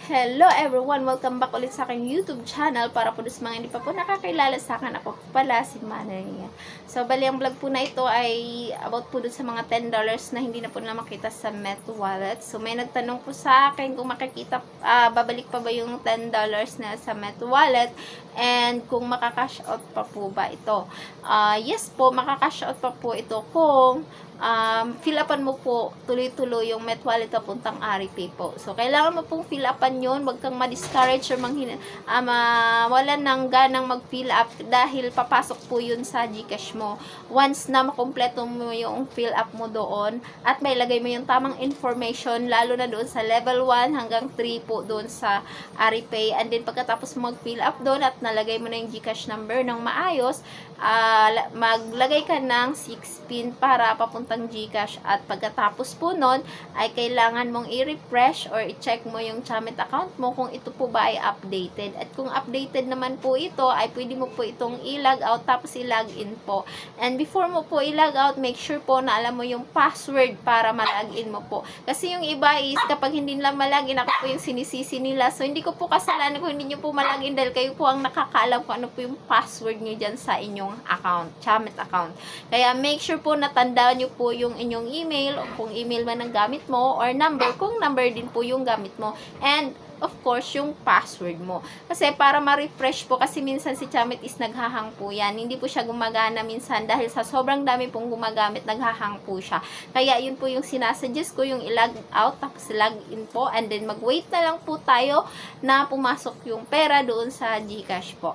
Hello everyone! Welcome back ulit sa aking YouTube channel. Para po sa mga hindi pa po nakakilala sa akin, ako pala si Manay. So, bali ang vlog po na ito ay about po sa mga $10 na hindi na po na makita sa Met Wallet. So, may nagtanong po sa akin kung makikita, babalik pa ba yung $10 na sa Met Wallet and kung makakash out pa po ba ito. Yes po, makakash out pa po ito kung fill upan mo po tuloy-tuloy yung Met Wallet papuntang Aripay po. So, kailangan mo pong fill upan yun. Huwag kang ma-discourage or mawalan ng ganang mag-fill up dahil papasok po yun sa GCash mo. Once na makompleto mo yung fill up mo doon at may lagay mo yung tamang information, lalo na doon sa level 1 hanggang 3 po doon sa Aripay. And then, pagkatapos mo mag-fill up doon at nalagay mo na yung GCash number ng maayos, maglagay ka ng 6 pin para papuntang GCash at pagkatapos po nun ay kailangan mong i-refresh or i-check mo yung Chamet account mo kung ito po ba ay updated. At kung updated naman po ito ay pwede mo po itong i-log out tapos i-log in po. And before mo po i-log out, make sure po na alam mo yung password para ma-log in mo po. Kasi yung iba is kapag hindi nila ma-log in, ako po yung sinisisi nila. So hindi ko po kasalanan kung hindi nyo po ma-log in dahil kayo po ang nakakaalam kung ano po yung password nyo dyan sa inyong account, Chamet account. Kaya make sure po na tandaan nyo po yung inyong email, o kung email man ang gamit mo, or number, kung number din po yung gamit mo. And of course, yung password mo. Kasi para ma-refresh po, kasi minsan si Chamet is naghahang po yan. Hindi po siya gumagana minsan dahil sa sobrang dami pong gumagamit, naghahang po siya. Kaya yun po yung sinasuggest ko, yung i-log out, tapos log in po, and then mag-wait na lang po tayo na pumasok yung pera doon sa GCash po.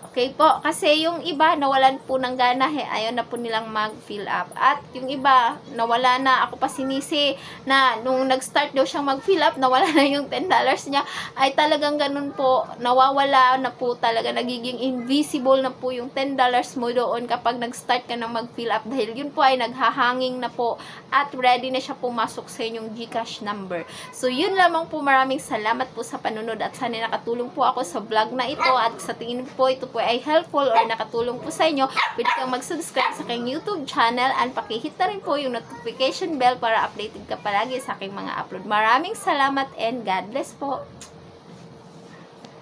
Okay po, kasi yung iba nawalan po ng gana, ayaw na po nilang mag-fill up. At yung iba nawala na, ako pa sinisi na nung nag-start daw siyang mag-fill up, nawala na yung $10 niya, ay talagang ganun po, nawawala na po talaga, nagiging invisible na po yung $10 mo doon kapag nag-start ka na mag-fill up dahil yun po ay naghahanging na po at ready na siya pumasok sa inyong GCash number. So yun lamang po, maraming salamat po sa panunod at sana nakatulong po ako sa vlog na ito at sa tingin po ito po ay helpful or nakatulong po sa inyo, pwede kang mag-subscribe sa aking YouTube channel and pakihit na rin po yung notification bell para updated ka palagi sa aking mga upload. Maraming salamat and God bless po!